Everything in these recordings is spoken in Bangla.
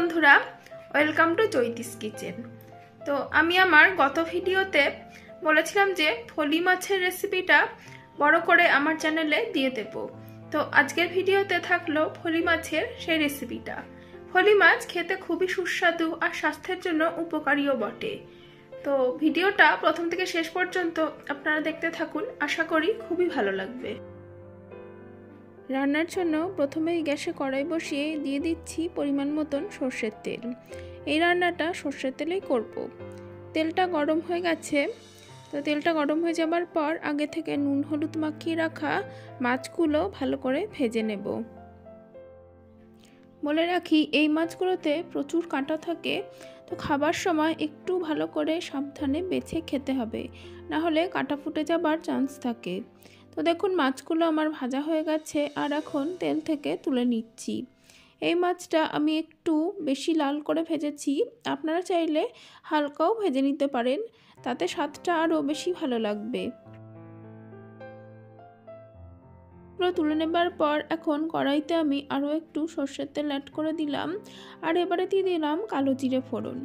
বন্ধুরা, ওয়েলকাম টু চৈতিস কিচেন। তো আমি আমার গত ভিডিওতে বলেছিলাম যে ফলি মাছের রেসিপিটা বড় করে আমার চ্যানেলে দিয়ে দেব। তো আজকের ভিডিওতে থাকলো ফলি মাছের সেই রেসিপিটা। ফলি মাছ খেতে খুবই সুস্বাদু আর স্বাস্থ্যের জন্য উপকারীও বটে। তো ভিডিওটা প্রথম থেকে শেষ পর্যন্ত আপনারা দেখতে থাকুন, আশা করি খুবই ভালো লাগবে। রান্নার জন্য প্রথমেই গ্যাসে কড়াই বসিয়ে দিয়ে দিচ্ছি পরিমাণ মতন সর্ষের তেল। এই রান্নাটা সর্ষের তেলেই করব। তেলটা গরম হয়ে গেছে। তো তেলটা গরম হয়ে যাবার পর আগে থেকে নুন হলুদ মাখিয়ে রাখা মাছগুলো ভালো করে ভেজে নেব। বলে রাখি, এই মাছগুলোতে প্রচুর কাঁটা থাকে, তো খাবার সময় একটু ভালো করে সাবধানে বেছে খেতে হবে, না হলে কাঁটা ফুটে যাবার চান্স থাকে। তো দেখুন, মাছগুলো আমার ভাজা হয়ে গেছে আর এখন তেল থেকে তুলে নিচ্ছি। এই মাছটা আমি একটু বেশি লাল করে ভেজেছি, আপনারা চাইলে হালকাও ভেজে নিতে পারেন, তাতে স্বাদটা আরও বেশি ভালো লাগবে। পুরো তুলে নেবার পর এখন কড়াইতে আমি আরও একটু সর্ষের তেল অ্যাড করে দিলাম আর এবারে দিয়ে দিলাম কালো জিরে ফোড়ন।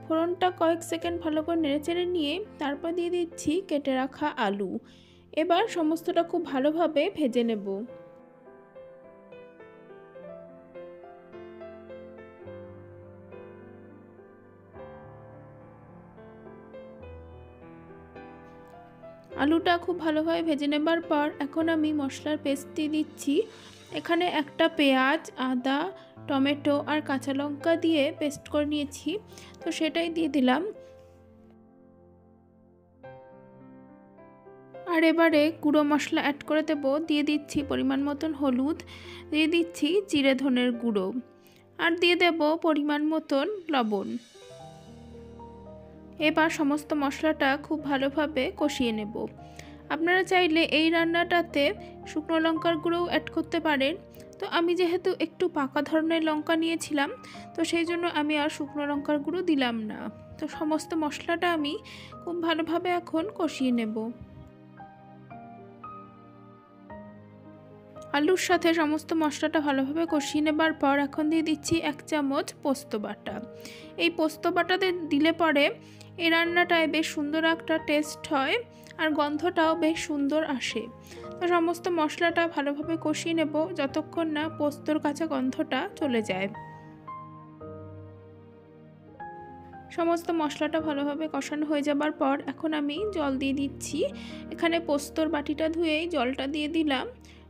ফোড়নটা কয়েক সেকেন্ড ভালো করে নেড়েচেড়ে নিয়ে তারপর দিয়ে দিচ্ছি কেটে রাখা আলু। এবার সমস্তটা খুব ভালোভাবে ভেজে নেব। আলুটা খুব ভালোভাবে ভেজে নেবার পর এখন আমি মশলার পেস্ট দিয়ে দিচ্ছি। এখানে একটা পেঁয়াজ, আদা, টমেটো আর কাঁচা লঙ্কা দিয়ে পেস্ট করে নিয়েছি, তো সেটাই দিয়ে দিলাম। আর এবারে গুঁড়ো মশলা অ্যাড করে দেব। দিয়ে দিচ্ছি পরিমাণ মতন হলুদ, দিয়ে দিচ্ছি জিরে ধনের গুঁড়ো আর দিয়ে দেব পরিমাণ মতন লবণ। এবার সমস্ত মশলাটা খুব ভালোভাবে কষিয়ে নেব। আপনারা চাইলে এই রান্নাটাতে শুকনো লঙ্কার গুঁড়োও অ্যাড করতে পারেন, তো আমি যেহেতু একটু পাকা ধরনের লঙ্কা নিয়েছিলাম, তো সেই জন্য আমি আর শুকনো লঙ্কার গুঁড়ো দিলাম না। তো সমস্ত মশলাটা আমি খুব ভালোভাবে এখন কষিয়ে নেব। আলুর সাথে সমস্ত মশলাটা ভালোভাবে কষিয়ে নেবার পর এখন দিয়ে দিচ্ছি 1 চামচ পোস্ত বাটা। এই পোস্ত বাটাতে দিলে পরে এই রান্নাটায় বেশ সুন্দর একটা টেস্ট হয় আর গন্ধটাও বেশ সুন্দর আসে। তো সমস্ত মশলাটা ভালোভাবে কষিয়ে নেব যতক্ষণ না পোস্তর কাঁচা গন্ধটা চলে যায়। সমস্ত মশলাটা ভালোভাবে কষানো হয়ে যাবার পর এখন আমি জল দিয়ে দিচ্ছি। এখানে পোস্তর বাটিটা ধুয়েই জলটা দিয়ে দিলাম।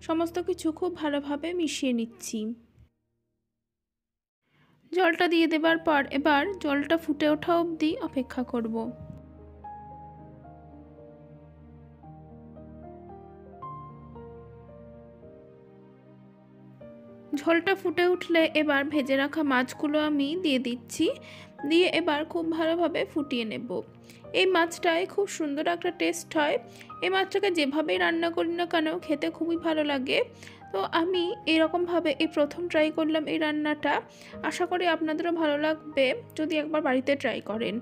সমস্ত কিছু খুব ভালোভাবে মিশিয়ে নিচ্ছি। জলটা দিয়ে দেবার পর এবার জলটা ফুটে ওঠা অবধি অপেক্ষা করব। ঝোলটা ফুটে উঠলে এবার ভেজে রাখা মাছগুলো আমি দিয়ে দিচ্ছি। দিয়ে এবার খুব ভালোভাবে ফুটিয়ে নেব। এই মাছটায় খুব সুন্দর একটা টেস্ট হয়। এই মাছটাকে যেভাবেই রান্না করি না কেন খেতে খুবই ভালো লাগে। তো আমি এরকমভাবে এই প্রথম ট্রাই করলাম এই রান্নাটা। আশা করি আপনাদেরও ভালো লাগবে যদি একবার বাড়িতে ট্রাই করেন।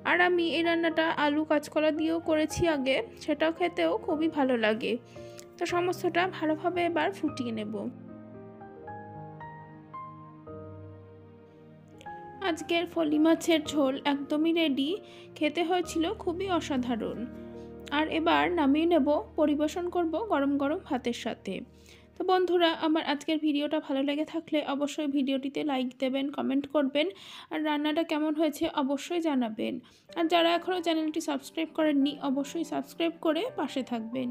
আর আমি এই রান্নাটা আলু কাঁচকলা দিয়েও করেছি আগে, সেটাও খেতেও খুবই ভালো লাগে। তো সমস্তটা ভালোভাবে এবার ফুটিয়ে নেব। আজকের ফলি মাছের ঝোল একদমই রেডি। খেতে হয়েছিল খুবই অসাধারণ। আর এবার নামিয়ে নেব, পরিবেশন করব গরম গরম ভাতের সাথে। তো বন্ধুরা, আমার আজকের ভিডিওটা ভালো লেগে থাকলে অবশ্যই ভিডিওটিতে লাইক দেবেন, কমেন্ট করবেন আর রান্নাটা কেমন হয়েছে অবশ্যই জানাবেন। আর যারা এখনও চ্যানেলটি সাবস্ক্রাইব করেননি অবশ্যই সাবস্ক্রাইব করে পাশে থাকবেন।